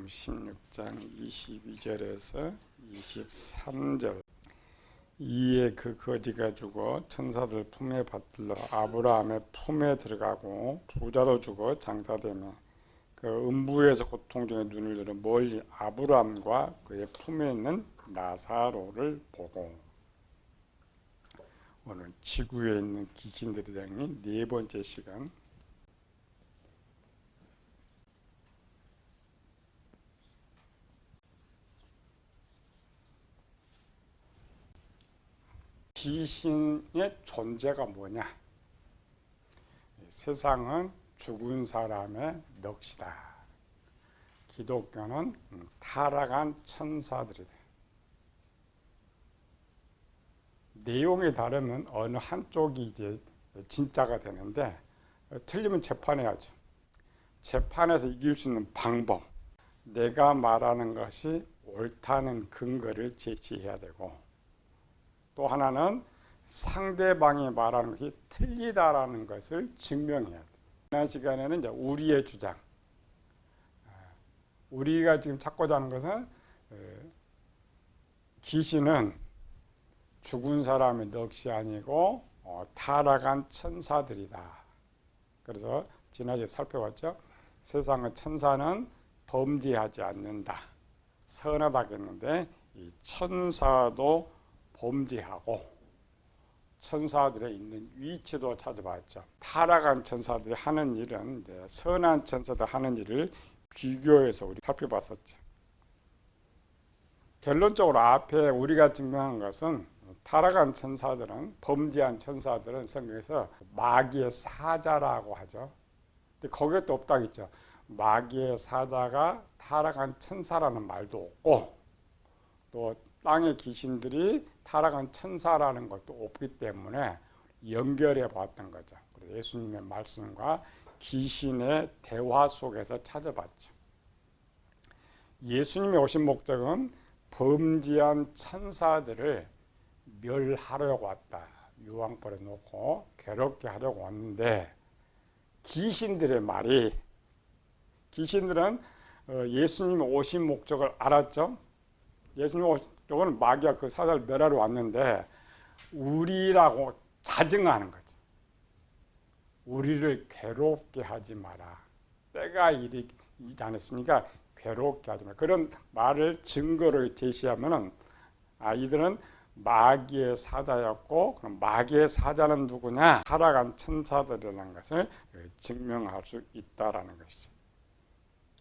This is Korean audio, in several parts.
16장 22절에서 23절. 이에 그 거지가 죽어 천사들 품에 받들러 아브라함의 품에 들어가고 부자도 죽어 장사되며 그 음부에서 고통 중에 눈을 들어 멀리 아브라함과 그의 품에 있는 나사로를 보고. 오늘 지구에 있는 귀신들에 대한 네 번째 시간. 귀신의 존재가 뭐냐? 세상은 죽은 사람의 넋이다. 기독교는 타락한 천사들이다. 내용이 다르면 어느 한쪽이 이제 진짜가 되는데, 틀리면 재판해야죠. 재판에서 이길 수 있는 방법, 내가 말하는 것이 옳다는 근거를 제시해야 되고, 또 하나는 상대방이 말하는 것이 틀리다라는 것을 증명해야 돼. 지난 시간에는 이제 우리의 주장, 우리가 지금 찾고자 하는 것은 귀신은 죽은 사람의 넋이 아니고 타락한 천사들이다. 그래서 지난주에 살펴봤죠. 세상의 천사는 범죄하지 않는다, 선하다겠는데 이 천사도 범죄하고 천사들의 있는 위치도 찾아봤죠. 타락한 천사들이 하는 일은 이제 선한 천사들 하는 일을 비교해서 우리 살펴봤었죠. 결론적으로 앞에 우리가 증명한 것은 타락한 천사들은, 범죄한 천사들은 성경에서 마귀의 사자라고 하죠. 근데 거기에 또 없다겠죠. 마귀의 사자가 타락한 천사라는 말도 없고, 또 땅의 귀신들이 타락한 천사라는 것도 없기 때문에 연결해 봤던 거죠. 그래서 예수님의 말씀과 귀신의 대화 속에서 찾아봤죠. 예수님이 오신 목적은 범죄한 천사들을 멸하려고 왔다. 유황불에 놓고 괴롭게 하려고 왔는데, 귀신들의 말이, 귀신들은 예수님이 오신 목적을 알았죠. 예수님 오는 마귀가 그 사자를 멸하러 왔는데 우리라고 자증하는 거죠. 우리를 괴롭게 하지 마라. 때가 이르지 않았으니까 괴롭게 하지 마라. 그런 말을 증거로 제시하면은 이들은 마귀의 사자였고, 그럼 마귀의 사자는 누구냐? 타락한 천사들이라는 것을 증명할 수 있다라는 것이죠.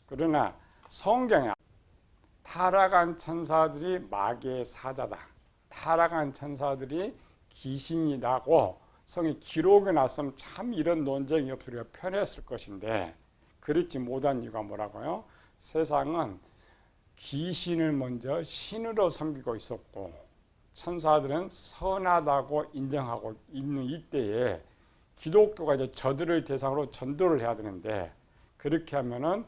그러나 성경에 타락한 천사들이 마귀의 사자다, 타락한 천사들이 귀신이라고 성경에 기록이 났으면 참 이런 논쟁이 없으리라 편했을 것인데, 그렇지 못한 이유가 뭐라고요? 세상은 귀신을 먼저 신으로 섬기고 있었고 천사들은 선하다고 인정하고 있는 이때에 기독교가 이제 저들을 대상으로 전도를 해야 되는데, 그렇게 하면은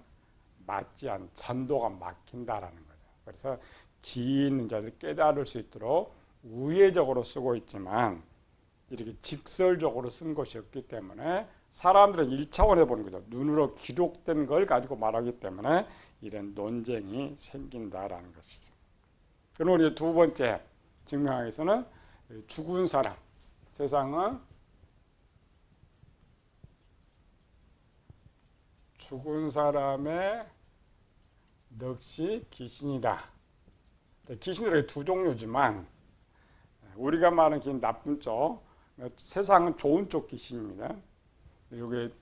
맞지 않은 전도가 막힌다라는 거죠. 그래서 지혜 있는 자들이 깨달을 수 있도록 우회적으로 쓰고 있지만 이렇게 직설적으로 쓴 것이 없기 때문에 사람들은 1차원에 보는 거죠. 눈으로 기록된 걸 가지고 말하기 때문에 이런 논쟁이 생긴다라는 것이죠. 그럼 우리 두 번째 증명하기 위해서는 죽은 사람, 세상은 죽은 사람의 넋이 귀신이다. 귀신들이 두 종류지만 우리가 말하는 귀신 나쁜 쪽, 세상은 좋은 쪽 귀신입니다. 여기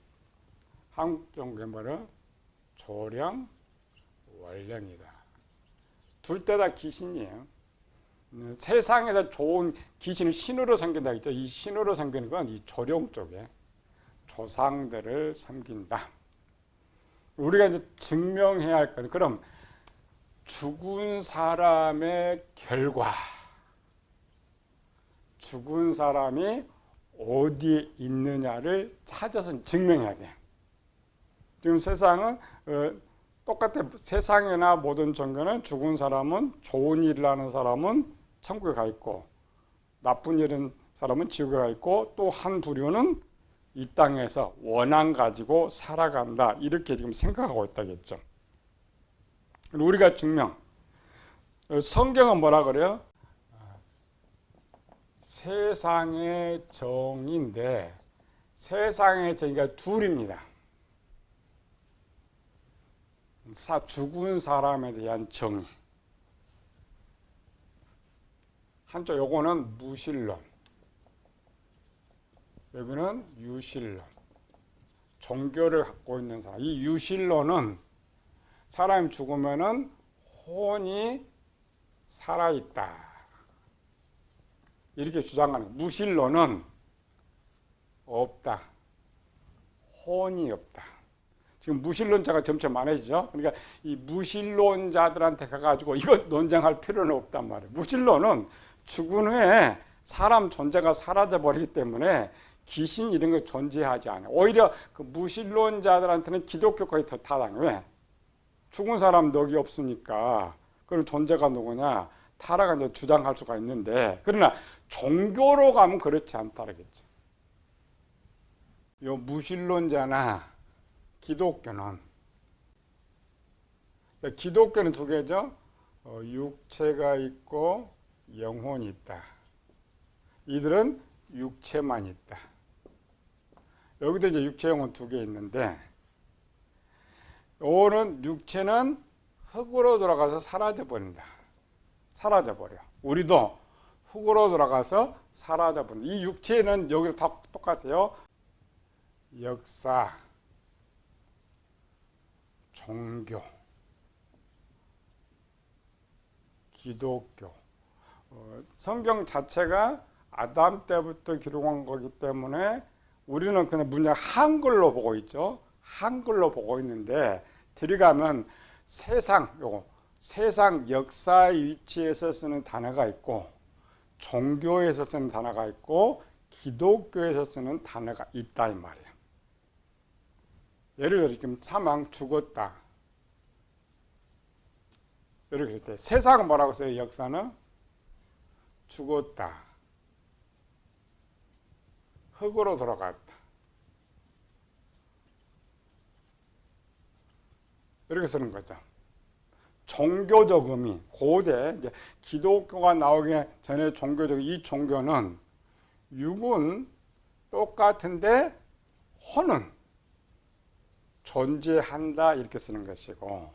한국 정부의 말은 조령, 월령이다. 둘 때 다 귀신이에요. 세상에서 좋은 귀신을 신으로 섬긴다 했죠. 이 신으로 섬기는 건 이 조령 쪽에 조상들을 섬긴다. 우리가 이제 증명해야 할 건, 그럼 죽은 사람의 결과, 죽은 사람이 어디에 있느냐를 찾아서 증명해야 돼. 지금 세상은 똑같아. 세상이나 모든 종교는 죽은 사람은, 좋은 일을 하는 사람은 천국에 가 있고, 나쁜 일을 하는 사람은 지옥에 가 있고, 또 한 부류는 이 땅에서 원한 가지고 살아간다, 이렇게 지금 생각하고 있다겠죠. 우리가 증명. 성경은 뭐라 그래요? 세상의 정인데 세상의 정의가 둘입니다. 죽은 사람에 대한 정의. 한쪽 요거는 무신론. 여기는 유신론. 종교를 갖고 있는 사람. 이 유신론은 사람이 죽으면은 혼이 살아있다. 이렇게 주장하는 거예요. 무신론은 없다. 혼이 없다. 지금 무신론자가 점점 많아지죠. 그러니까 이 무신론자들한테 가가지고 이거 논쟁할 필요는 없단 말이에요. 무신론은 죽은 후에 사람 존재가 사라져버리기 때문에 귀신 이런 거 존재하지 않아요. 오히려 그 무신론자들한테는 기독교까지 더 타당해요. 왜? 죽은 사람 덕이 없으니까 그럼 존재가 누구냐? 타라가 이제 주장할 수가 있는데, 그러나 종교로 가면 그렇지 않다라겠죠. 요 무신론자나 기독교는 두 개죠. 육체가 있고 영혼이 있다. 이들은 육체만 있다. 여기도 이제 육체 영혼 두 개 있는데, 요거는 육체는 흙으로 돌아가서 사라져버린다. 사라져버려. 우리도 흙으로 돌아가서 사라져버린다. 이 육체는 여기도 다 똑같아요. 역사, 종교, 기독교. 성경 자체가 아담 때부터 기록한 거기 때문에 우리는 그냥 문장 한글로 보고 있죠. 한글로 보고 있는데, 들어가면 세상 역사의 위치에서 쓰는 단어가 있고, 종교에서 쓰는 단어가 있고, 기독교에서 쓰는 단어가 있다 이 말이에요. 예를 들어 지금 사망, 죽었다. 이렇게 할 때 세상은 뭐라고 써요? 역사는 죽었다. 흙으로 돌아갔다. 이렇게 쓰는 거죠. 종교적 의미, 고대 이제 기독교가 나오기 전에 종교적, 이 종교는 육은 똑같은데 혼은 존재한다 이렇게 쓰는 것이고,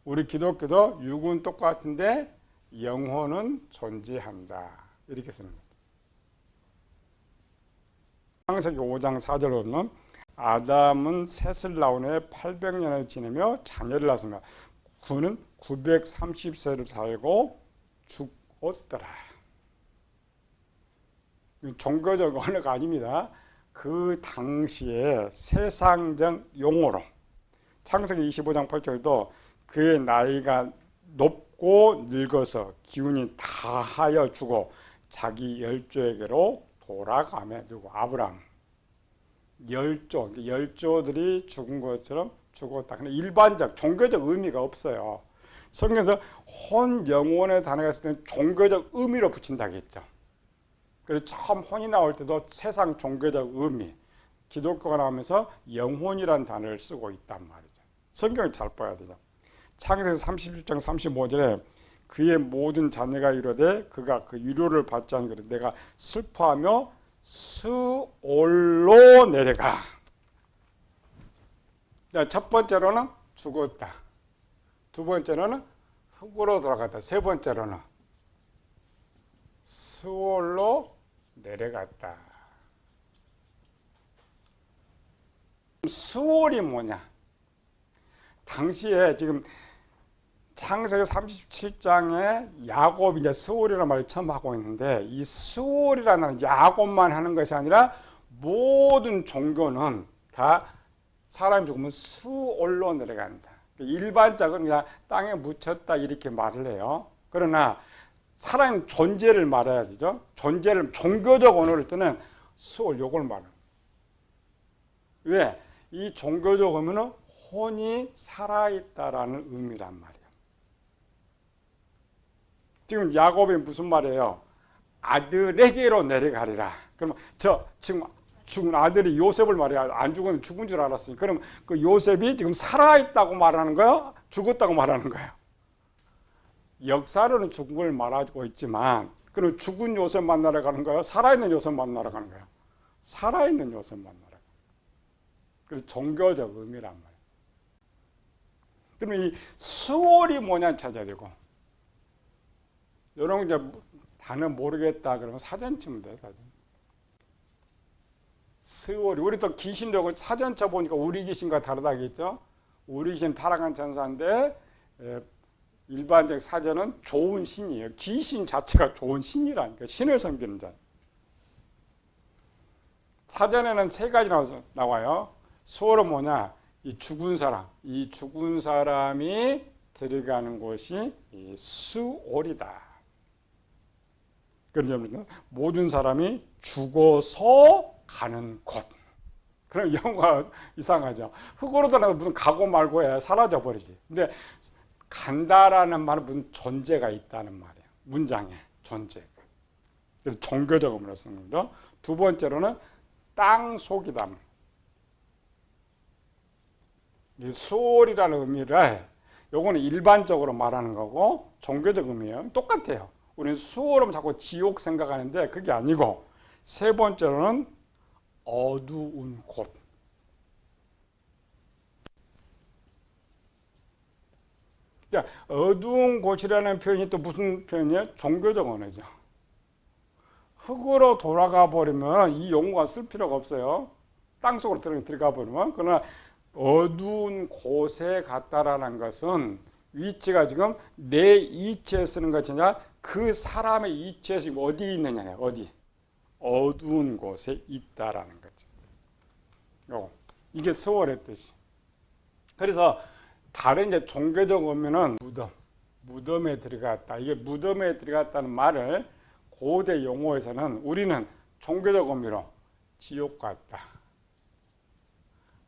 우리 기독교도 육은 똑같은데 영혼은 존재한다 이렇게 쓰는 거죠. 창세기 5장 4절에 보면 아담은 셋을 낳은 후에 800년을 지내며 자녀를 낳았으며 그는 930세를 살고 죽었더라. 종교적 언어가 아닙니다. 그 당시에 세상적 용어로 창세기 25장 8절도 그의 나이가 높고 늙어서 기운이 다하여 죽어 자기 열조에게로 돌아가며, 누구? 아브라함. 열조들이 죽은 것처럼 죽었다. 근데 일반적 종교적 의미가 없어요. 성경에서 혼, 영혼의 단어가 있을 때는 종교적 의미로 붙인다고 했죠. 그래서 처음 혼이 나올 때도 세상 종교적 의미, 기독교가 나오면서 영혼이라는 단어를 쓰고 있단 말이죠. 성경을 잘 봐야 되죠. 창세기 36장 35절에 그의 모든 자녀가 이르되 그가 그 위로를 받지 않은 것을 내가 슬퍼하며 스올로 내려가. 첫 번째로는 죽었다. 두 번째로는 흙으로 돌아갔다. 세 번째로는 스올로 내려갔다. 스올이 뭐냐? 당시에 지금 창세기 37장에 야곱이 이제 스올이라는 말을 처음 하고 있는데, 이 스올이라는 야곱만 하는 것이 아니라 모든 종교는 다 사람이 죽으면 스올로 내려간다. 일반적으로 그냥 땅에 묻혔다 이렇게 말을 해요. 그러나 사람 존재를 말해야 되죠. 존재를 종교적 언어를 때는 스올, 요걸 말해요. 왜? 이 종교적 의미는 혼이 살아있다라는 의미란 말이에요. 지금 야곱이 무슨 말이에요? 아들에게로 내려가리라. 그러면 지금 죽은 아들이 요셉을 말해요. 안 죽은 줄 알았으니. 그럼 그 요셉이 지금 살아있다고 말하는 거예요? 죽었다고 말하는 거예요. 역사로는 죽은 걸 말하고 있지만 그럼 죽은 요셉 만나러 가는 거예요? 살아있는 요셉 만나러 가는 거예요? 살아있는 요셉 만나러. 그래서 종교적 의미란 말이에요. 그러면 이 수월이 뭐냐 찾아야 되고, 이런 이제 단어 모르겠다 그러면 사전 치면 돼요. 사전. 수월이, 우리 또 귀신도 사전 쳐보니까 우리 귀신과 다르다겠죠. 우리 귀신 타락한 천사인데 일반적 사전은 좋은 신이에요. 귀신 자체가 좋은 신이라니까. 신을 섬기는 자. 사전에는 세 가지 나와요. 수월은 뭐냐? 이 죽은 사람, 이 죽은 사람이 들어가는 곳이 이 수월이다. 그러면 모든 사람이 죽어서 가는 곳. 그럼 영어가 이상하죠. 흙으로 들어가서 무슨 가고 말고 해 사라져 버리지. 근데 간다라는 말은 무슨 존재가 있다는 말이에요. 문장에 존재. 그래서 종교적 의미로 쓰는 거죠. 두 번째로는 땅 속이다. 이 수월이라는 의미를 요거는 일반적으로 말하는 거고 종교적 의미예요. 똑같아요. 우리는 수월하면 자꾸 지옥 생각하는데 그게 아니고, 세 번째로는 어두운 곳. 어두운 곳이라는 표현이 또 무슨 표현이에요? 종교적 언어죠. 흙으로 돌아가 버리면 이 용어가 쓸 필요가 없어요. 땅속으로 들어가 버리면. 그러나 어두운 곳에 갔다라는 것은 위치가 지금 내 이치에 쓰는 것이 아니라 그 사람의 이치에 지금 어디 있느냐요. 어디? 어두운 곳에 있다라는 거죠. 이게 수월의 뜻이. 그래서 다른 이제 종교적 의미는 무덤에 들어갔다. 이게 무덤에 들어갔다는 말을 고대 용어에서는 우리는 종교적 의미로 지옥 갔다,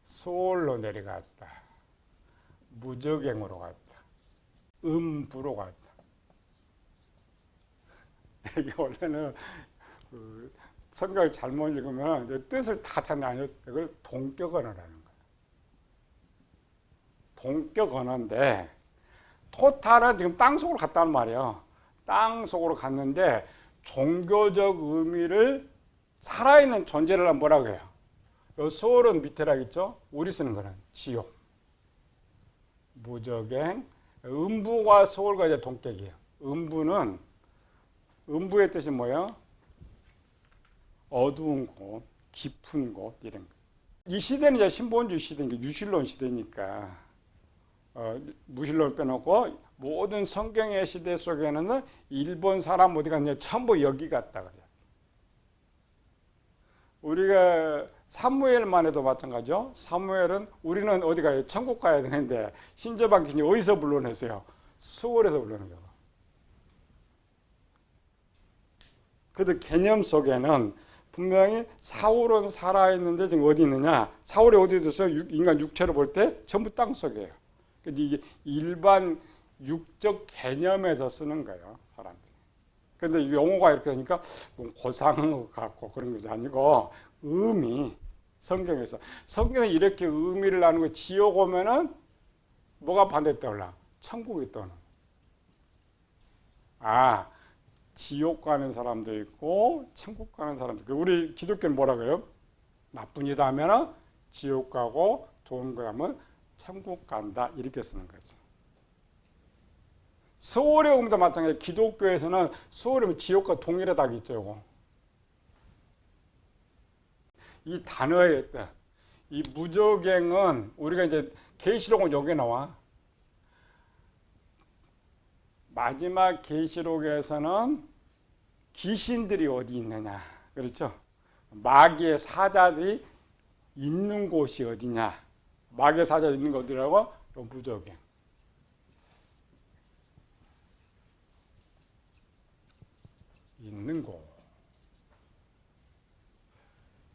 수월로 내려갔다, 무적행으로 갔다, 음부로 갔다. 이게 원래는 성경을 잘못 읽으면 뜻을 다 찾는 이걸 동격 언어라는 거예요. 동격 언어인데 토탈은 지금 땅속으로 갔다는 말이에요. 땅속으로 갔는데 종교적 의미를 살아있는 존재를 뭐라고 해요? 요 소울은 밑에라겠죠? 우리 쓰는 거는 지옥, 무적행, 음부와 소울과 이제 동격이에요. 음부의 뜻이 뭐예요? 어두운 곳, 깊은 곳 이런 거. 이 시대는 이제 신본주의 시대니까 유실론 시대니까 무신론을 빼놓고 모든 성경의 시대 속에는 일본 사람 어디 갔냐 전부 여기 갔다 그래요. 우리가 사무엘만 해도 마찬가지죠. 사무엘은 우리는 어디 가요? 천국 가야 되는데 신접한 이 어디서 불러냈어요? 수월에서 불러낸 거예요. 그들 개념 속에는 분명히 사울은 살아있는데 지금 어디 있느냐? 사울이 어디 있어요? 인간 육체로 볼 때 전부 땅 속이에요. 이게 일반 육적 개념에서 쓰는 거예요, 사람들이. 그런데 용어가 이렇게 하니까 고상 같고 그런 것이 아니고 의미, 성경에 이렇게 의미를 나누는 거. 지옥 오면은 뭐가 반대 떠올라? 천국이 떠오르는. 지옥 가는 사람도 있고 천국 가는 사람도 있고. 우리 기독교는 뭐라 그래요? 나쁜 일 하면은 지옥 가고 좋은 거 하면 천국 간다 이렇게 쓰는 거죠. 수월의 의미도 마찬가지예요. 기독교에서는 수월이면 지옥과 동일하다겠죠. 이거. 이 단어의 뜻, 이 무적행은 우리가 이제 계시록은 여기에 나와. 마지막 계시록에서는 귀신들이 어디 있느냐, 그렇죠? 마귀의 사자들이 있는 곳이 어디냐? 마귀의 사자 있는 거 어디라고? 무적행. 있는 곳.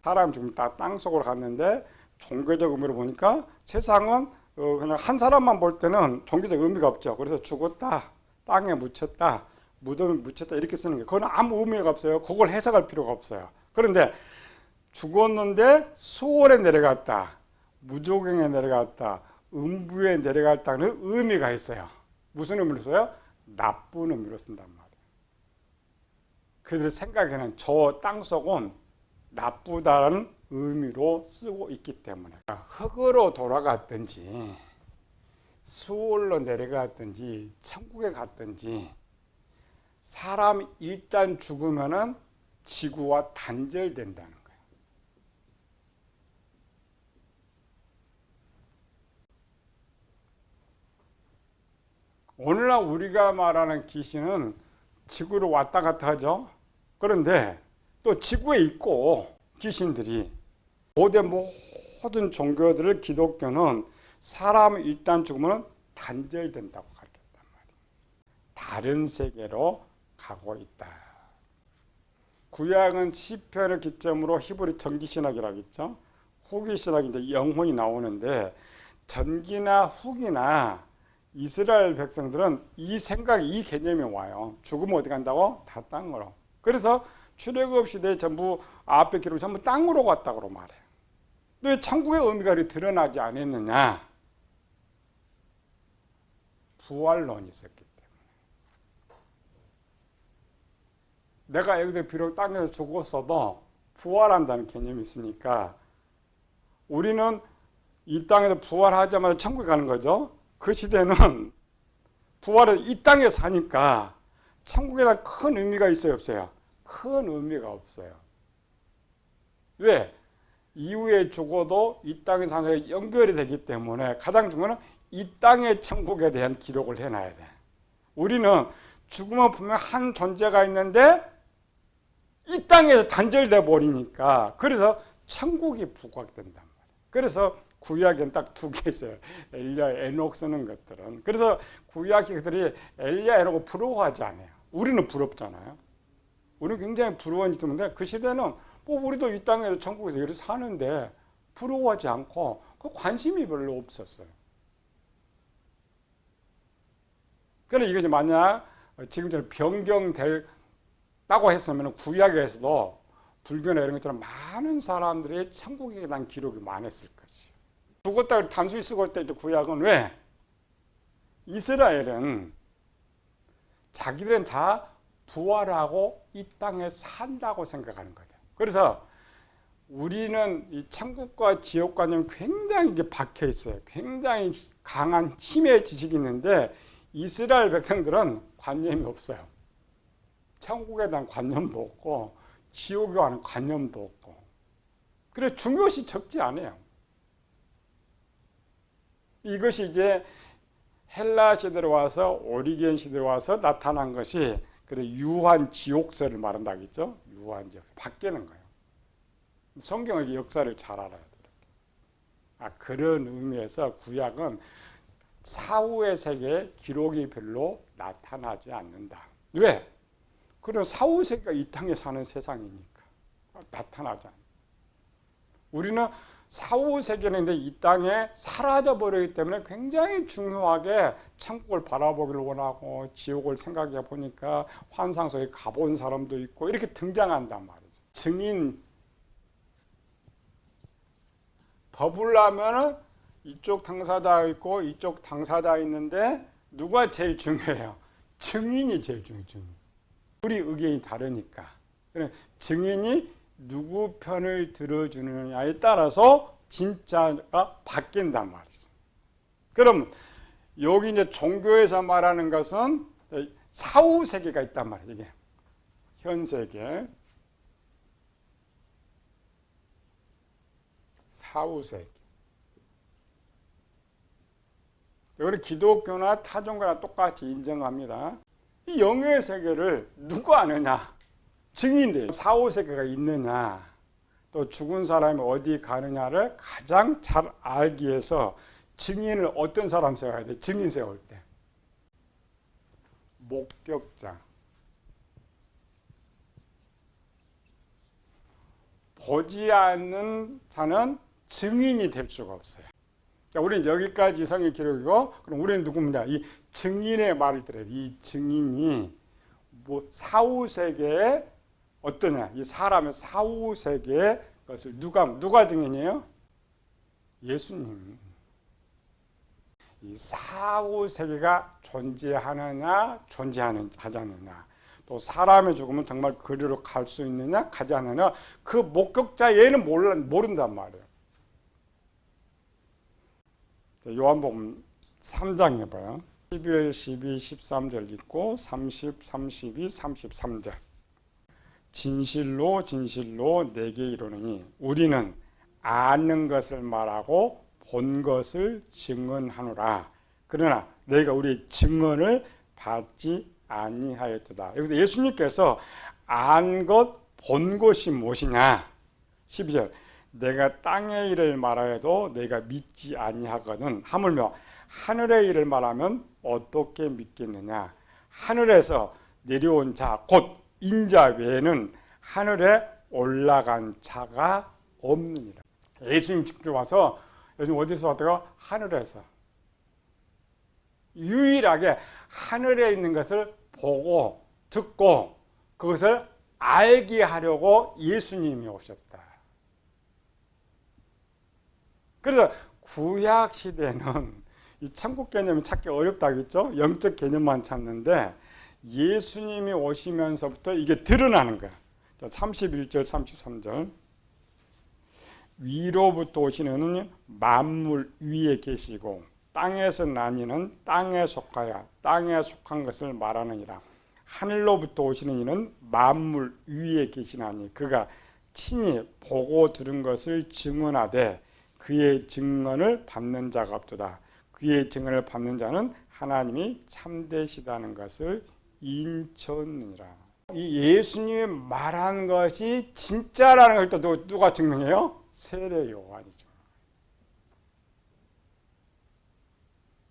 사람 지금 다 땅속으로 갔는데 종교적 의미로 보니까 세상은 그냥 한 사람만 볼 때는 종교적 의미가 없죠. 그래서 죽었다, 땅에 묻혔다, 무덤에 묻혔다 이렇게 쓰는 거예요. 그건 아무 의미가 없어요. 그걸 해석할 필요가 없어요. 그런데 죽었는데 수월에 내려갔다, 무적행에 내려갔다, 음부에 내려갔다는 의미가 있어요. 무슨 의미로 써요? 나쁜 의미로 쓴단 말이에요. 그들 생각에는 저 땅속은 나쁘다는 의미로 쓰고 있기 때문에 흙으로 돌아갔든지 수월로 내려갔든지 천국에 갔든지 사람이 일단 죽으면은 지구와 단절된다는 거예요. 오늘날 우리가 말하는 귀신은 지구로 왔다 갔다 하죠. 그런데 또 지구에 있고 귀신들이 고대 모든 종교들을 기독교는 사람이 일단 죽으면 단절된다고 가르쳤단 말이에요. 다른 세계로 가고 있다. 구약은 시편을 기점으로 히브리 전기신학이라고 했죠. 후기신학인데 영혼이 나오는데 전기나 후기나 이스라엘 백성들은 이 생각이 이 개념이 와요. 죽으면 어디 간다고? 다 땅으로. 그래서 출애굽 시대에 전부 앞에 기록 전부 땅으로 갔다고 말해요. 왜 천국의 의미가 드러나지 않았느냐? 부활론이 있었기 때문에. 내가 여기서 비록 땅에서 죽었어도 부활한다는 개념이 있으니까 우리는 이 땅에서 부활하자마자 천국에 가는 거죠. 그 시대는 부활을 이 땅에 사니까 천국에 대한 큰 의미가 있어요, 없어요? 큰 의미가 없어요. 왜? 이후에 죽어도 이 땅에 사는 사람이 연결이 되기 때문에 가장 중요한 건 이 땅의 천국에 대한 기록을 해놔야 돼. 우리는 죽으면 분명 한 존재가 있는데 이 땅에서 단절돼 버리니까 그래서 천국이 부각된단 말이에요. 그래서 구약엔 딱 두 개 있어요. 엘리야, 에녹 쓰는 것들은. 그래서 구약들이 엘리야, 에녹을 부러워하지 않아요. 우리는 부럽잖아요. 우리는 굉장히 부러운 짓 때문에 그 시대는 우리도 이 땅에서 천국에서 이렇게 사는데 부러워하지 않고 그 관심이 별로 없었어요. 그런데 이게 만약 지금처럼 변경됐다고 했으면 구약에서도 불교나 이런 것처럼 많은 사람들이 천국에 대한 기록이 많았을 것이에요. 죽었다 단순히 쓰고 있다 구약은 왜? 이스라엘은 자기들은 다 부활하고 이 땅에 산다고 생각하는 거죠. 그래서 우리는 이 천국과 지옥관념이 굉장히 이제 박혀 있어요. 굉장히 강한 힘의 지식이 있는데 이스라엘 백성들은 관념이 없어요. 천국에 대한 관념도 없고 지옥에 관한 관념도 없고. 그래서 중요시 적지 않아요. 이것이 이제 헬라 시대로 와서 오리겐 시대로 와서 나타난 것이 그래 유한 지옥설을 말한다고 했죠. 유한 지옥설. 바뀌는 거예요. 성경의 역사를 잘 알아야 돼요. 그런 의미에서 구약은 사후의 세계에 기록이 별로 나타나지 않는다. 왜? 그럼 사후 세계가 이 땅에 사는 세상이니까 나타나지 않아요. 우리는 사후 세계는 이 땅에 사라져 버리기 때문에 굉장히 중요하게 천국을 바라보기를 원하고 지옥을 생각해 보니까 환상 속에 가본 사람도 있고 이렇게 등장한단 말이죠. 증인 법을 하면은 이쪽 당사자 있고 이쪽 당사자 있는데 누가 제일 중요해요? 증인이 제일 중요해요. 증인. 우리 의견이 다르니까. 증인이 누구 편을 들어주느냐에 따라서 진짜가 바뀐단 말이죠. 그럼 여기 이제 종교에서 말하는 것은 사후 세계가 있단 말이에요. 이게 현 세계, 사후 세계. 이거는 기독교나 타종교나 똑같이 인정합니다. 이 영의 세계를 누가 아느냐? 증인들. 사후 세계가 있느냐? 또 죽은 사람이 어디 가느냐를 가장 잘 알기 위해서 증인을 어떤 사람 세워야 돼? 증인 세울 때. 목격자. 보지 않는 자는 증인이 될 수가 없어요. 자, 우리는 여기까지 성의 기록이고, 그럼 우리는 누굽니까? 이 증인의 말을 들어야 돼. 이 증인이 뭐 사후 세계에 어떠냐? 이 사람의 사후 세계의 것을 누가 증인이에요? 예수님. 이 사후 세계가 존재하느냐 존재하지 않느냐, 또 사람의 죽음은 정말 그리로 갈 수 있느냐 가지 않느냐, 그 목격자 얘는 모른단 말이에요. 요한복음 3장 해봐요. 11, 12, 13절 있고 30, 32, 33절. 진실로 진실로 내게 이르노니 우리는 아는 것을 말하고 본 것을 증언하노라. 그러나 너희가 우리의 증언을 받지 아니하였도다. 여기서 예수님께서 안 것, 본 것이 무엇이냐? 12절. 내가 땅의 일을 말하여도 너희가 믿지 아니하거든. 하물며 하늘의 일을 말하면 어떻게 믿겠느냐? 하늘에서 내려온 자, 곧 인자 외에는 하늘에 올라간 자가 없느니라. 예수님 직접 와서 요즘 어디서 왔다고? 하늘에서. 유일하게 하늘에 있는 것을 보고 듣고 그것을 알게 하려고 예수님이 오셨다. 그래서 구약 시대는 이 천국 개념이 찾기 어렵다겠죠? 영적 개념만 찾는데 예수님이 오시면서부터 이게 드러나는 거야. 31절, 33절. 위로부터 오시는 만물 위에 계시고 땅에서 나니는 땅에 속하여 땅에 속한 것을 말하느니라. 하늘로부터 오시는 이는 만물 위에 계시나니 그가 친히 보고 들은 것을 증언하되 그의 증언을 받는 자가 없도다. 그의 증언을 받는 자는 하나님이 참되시다는 것을 인쳤느니라. 이 예수님이 말한 것이 진짜라는 걸 또 누가 증명해요? 세례 요한이죠.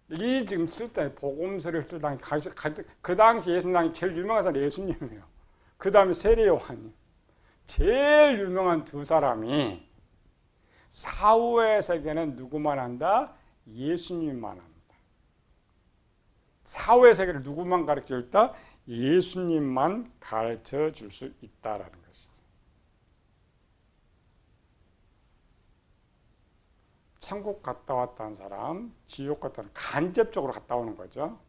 이 지금 쓸 때 복음서를 쓸 때 그 당시 예수님이 제일 유명한 사람이 예수님이에요. 그 다음에 세례 요한이. 제일 유명한 두 사람이 사후의 세계는 누구만 한다? 예수님만 한다. 사후의 세계를 누구만 가르쳐 줄다? 예수님만 가르쳐 줄 수 있다라는 것이죠. 천국 갔다 왔다는 사람, 지옥 갔다 왔다는 간접적으로 갔다 오는 거죠.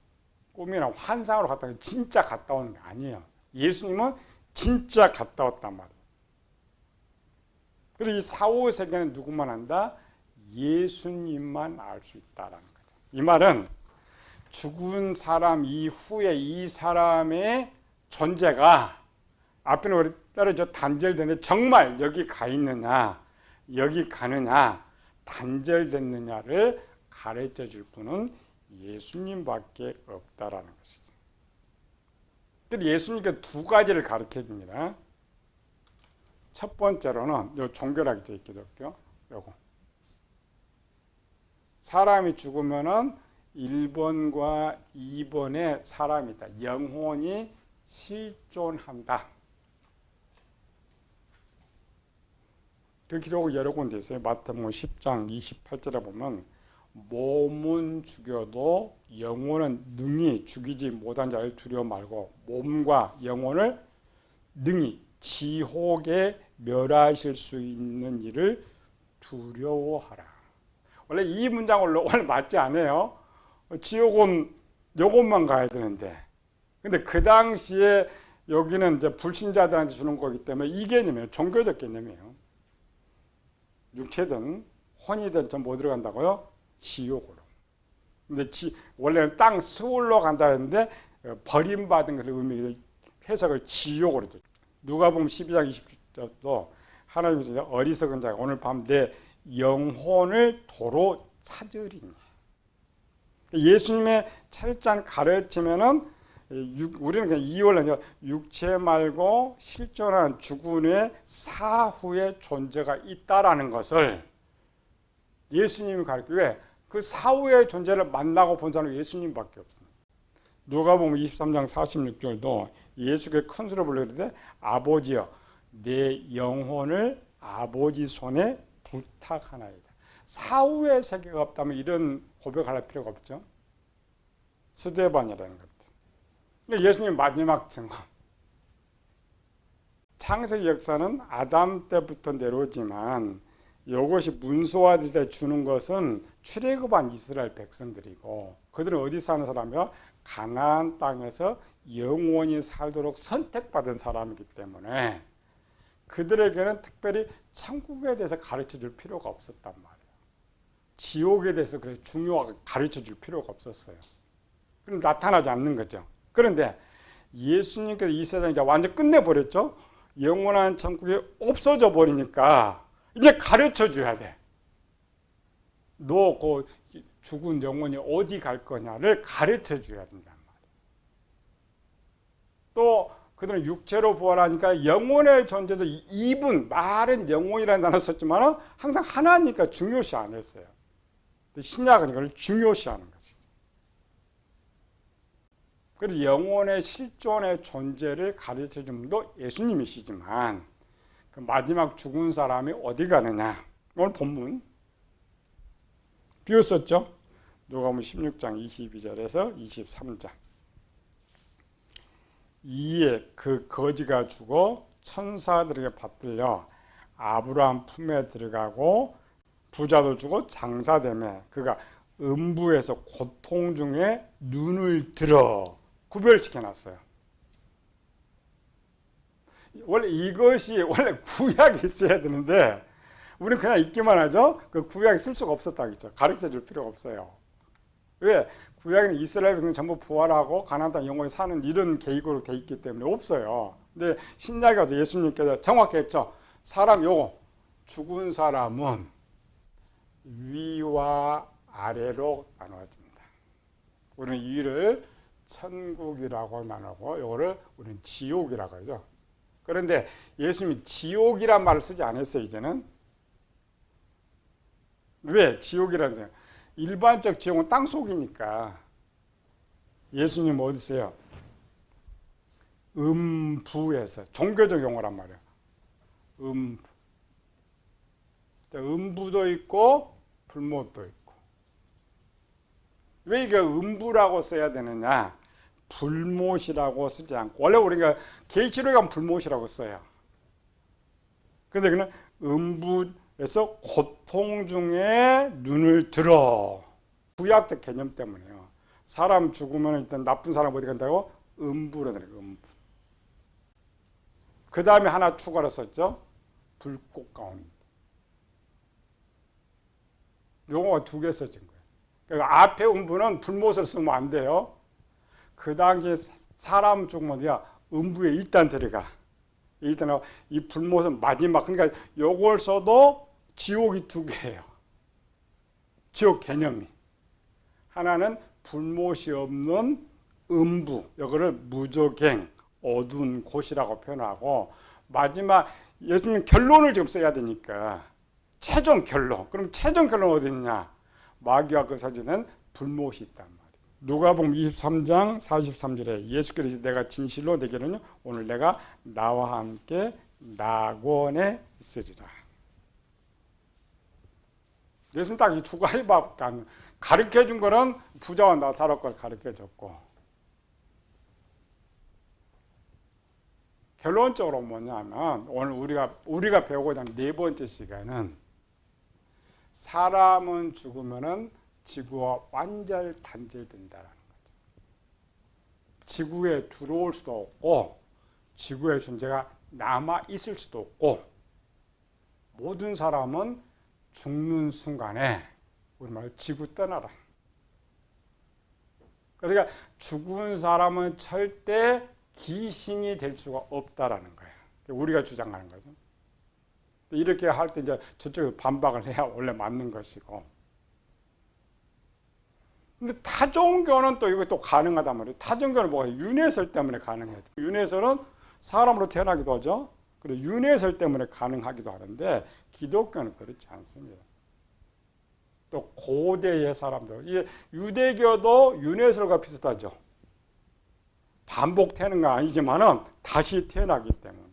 꿈이나 환상으로 갔다 오는, 진짜 갔다 오는 게 아니에요. 예수님은 진짜 갔다 왔단 말이에요. 그리고 이 사후의 세계는 누구만 한다? 예수님만 알 수 있다라는 거죠. 이 말은 죽은 사람 이후에 이 사람의 존재가 앞에는 떨어져 단절되는데 정말 여기 가 있느냐, 여기 가느냐, 단절됐느냐를 가르쳐 줄 분은 예수님밖에 없다라는 것이죠. 그런데 예수님께 두 가지를 가르쳐 줍니다. 첫 번째로는 요 종교라고 되어 있게 될게요. 요거. 사람이 죽으면은 1번과 2번의 사람이다. 영혼이 실존한다. 그 기록이 여러 군데 있어요. 마태복음 10장 28절에 보면 몸은 죽여도 영혼은 능히 죽이지 못한 자를 두려워 말고 몸과 영혼을 능히 지옥에 멸하실 수 있는 일을 두려워하라. 원래 이 문장 오늘 맞지 않아요. 지옥은 요것만 가야 되는데, 근데 그 당시에 여기는 이제 불신자들한테 주는 거기 때문에 이 개념이에요. 종교적 개념이에요. 육체든 혼이든 전 뭐 들어간다고요? 지옥으로. 근데 원래는 땅 스울로 간다 했는데 버림받은 것을 의미 해석을 지옥으로 줘. 누가복음 12장 20절도 하나님이 어리석은 자가 오늘 밤 내 영혼을 도로 찾으리니. 예수님의 철저한 가르침에는 우리는 그냥 이원래 육체 말고 실존한 죽은 후에 사후의 존재가 있다라는 것을 예수님이 가르치고, 왜? 그 사후의 존재를 만나고 본 사람은 예수님밖에 없습니다. 누가복음 23장 46절도 예수께 큰 소리로 불렀는데 아버지여 내 영혼을 아버지 손에 부탁하나이다. 사후의 세계가 없다면 이런 고백할 필요가 없죠. 스데반이라는 것들. 예수님 마지막 증언. 창세기 역사는 아담 때부터 내려오지만 이것이 문서화될 때 주는 것은 출애굽한 이스라엘 백성들이고 그들은 어디 사는 사람이요? 가나안 땅에서 영원히 살도록 선택받은 사람이기 때문에 그들에게는 특별히 천국에 대해서 가르쳐 줄 필요가 없었단 말이에요. 지옥에 대해서 그래 중요하게 가르쳐 줄 필요가 없었어요. 그럼 나타나지 않는 거죠. 그런데 예수님께서 이 세상에 완전 끝내버렸죠. 영원한 천국이 없어져 버리니까 이제 가르쳐 줘야 돼. 너 그 죽은 영혼이 어디 갈 거냐를 가르쳐 줘야 된단 말이에요. 또 그들은 육체로 부활하니까 영혼의 존재도 입은 말은 영혼이라는 단어 썼지만 항상 하나니까 중요시 안 했어요. 신약은 이걸 중요시하는 것이죠. 그래서 영혼의 실존의 존재를 가르쳐 준 분도 예수님이시지만 그 마지막 죽은 사람이 어디 가느냐. 오늘 본문 비웠었죠. 누가복음 16장 22절에서 23절. 이에 그 거지가 죽어 천사들에게 받들려 아브라함 품에 들어가고 부자도 죽어 장사되매 그가 음부에서 고통 중에 눈을 들어 구별시켜놨어요. 원래 이것이 원래 구약에 있어야 되는데 우리는 그냥 읽기만 하죠. 그 구약에 쓸 수가 없었다겠죠. 가르쳐 줄 필요가 없어요. 왜? 구약에는 이스라엘 백성 전부 부활하고 가나안 땅 영원히 사는 이런 계획으로 돼 있기 때문에 없어요. 근데 신약에 와서 예수님께서 정확히 했죠. 사람 요거 죽은 사람은 위와 아래로 나눠진다. 우리는 이를 천국이라고 나누고 요거를 우리는 지옥이라고 하죠. 그런데 예수님이 지옥이란 말을 쓰지 않았어요. 이제는. 왜? 지옥이라는 생각. 일반적 지옥은 땅속이니까. 예수님 어디 있어요? 음부에서. 종교적 용어란 말이에요. 음부. 음부도 있고 불못도 있고. 왜 이게 음부라고 써야 되느냐? 불못이라고 쓰지 않고 원래 우리가 계시록에 가면 불못이라고 써요. 그런데 그는 음부에서 고통 중에 눈을 들어. 구약적 개념 때문에요. 사람 죽으면 일단 나쁜 사람 어디 간다고? 음부로 들어요. 음부. 그 다음에 하나 추가로 썼죠. 불꽃 가운데. 용어가 두 개 써진 거예요. 그러니까 앞에 음부는 불못을 쓰면 안 돼요. 그 당시에 사람 죽으면 어디야? 음부에 일단 들어가. 일단 이 불못은 마지막. 그러니까 요걸 써도 지옥이 두 개예요. 지옥 개념이. 하나는 불못이 없는 음부. 이거를 무저갱, 어두운 곳이라고 표현하고 마지막 예수님 결론을 지금 써야 되니까 최종 결론. 그럼 최종 결론은 어디 있냐? 마귀와 그 사진은 불못이 있단 말이에요. 누가복음 23장 43절에 예수께서 내가 진실로 내게는요 오늘 내가 나와 함께 낙원에 있으리라. 예수는 딱 이 두 가지밖에 안 가르쳐 준 거는 부자와 나사로 걸 가르쳐 줬고 결론적으로 뭐냐면 오늘 우리가 배우고자 하는 네 번째 시간은 사람은 죽으면은 지구와 완전 단절된다라는 거죠. 지구에 들어올 수도 없고 지구의 존재가 남아 있을 수도 없고 모든 사람은 죽는 순간에 우리말로 지구 떠나라. 그러니까 죽은 사람은 절대 귀신이 될 수가 없다라는 거예요. 우리가 주장하는 거죠. 이렇게 할 때 이제 저쪽에 반박을 해야 원래 맞는 것이고. 근데 타종교는 또 이거 또 가능하단 말이에요. 타종교는 뭐가 윤회설 때문에 가능해요. 윤회설은 사람으로 태어나기도 하죠. 그리고 윤회설 때문에 가능하기도 하는데 기독교는 그렇지 않습니다. 또 고대의 사람들, 이 유대교도 윤회설과 비슷하죠. 반복되는 건 아니지만은 다시 태어나기 때문에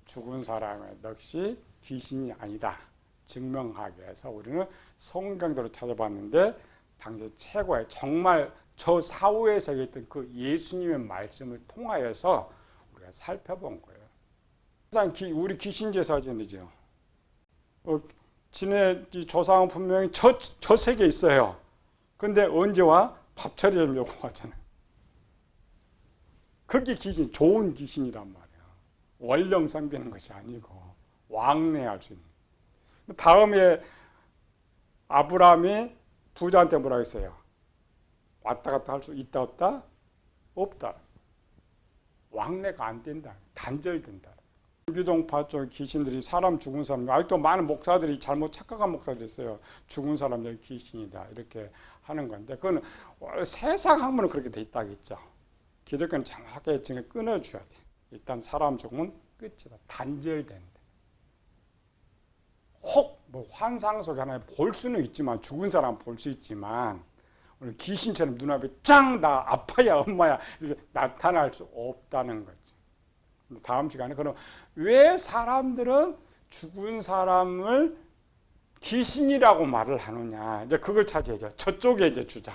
죽은 사람의 넋이 귀신이 아니다 증명하기 위해서 우리는 성경대로 찾아봤는데 당시 최고의 정말 저 사후의 세계에 있던 그 예수님의 말씀을 통하여서 우리가 살펴본 거예요. 우리 귀신 제사전이죠. 지네 조상은 분명히 저 세계에 있어요. 근데 언제 와? 밥 차려주려고 하잖아요. 그게 귀신, 좋은 귀신이란 말이야. 원령 섬기는 것이 아니고 왕래할 수 있는. 다음에 아브라함이 부자한테 뭐라 했어요? 왔다 갔다 할 수 있다 없다? 없다. 왕래가 안 된다. 단절된다. 유기동파 쪽 귀신들이 사람 죽은 사람, 아직도 많은 목사들이 잘못 착각한 목사들이 있어요. 죽은 사람 여기 귀신이다 이렇게 하는 건데 그건 세상 학문은 그렇게 돼 있다겠죠. 기독교는 정확하게 지금 끊어줘야 돼. 일단 사람 죽으면 끝이다. 단절된다. 혹 뭐 환상 속에 하나 볼 수는 있지만 죽은 사람 볼 수 있지만 오늘 귀신처럼 눈앞에 짱 나 아빠야 엄마야 이렇게 나타날 수 없다는 거죠. 다음 시간에 그럼 왜 사람들은 죽은 사람을 귀신이라고 말을 하느냐 이제 그걸 찾아야죠. 저쪽에 이제 주자.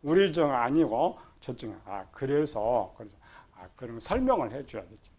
우리 중 아니고 저쪽에 그래서 그러면 설명을 해줘야 되죠.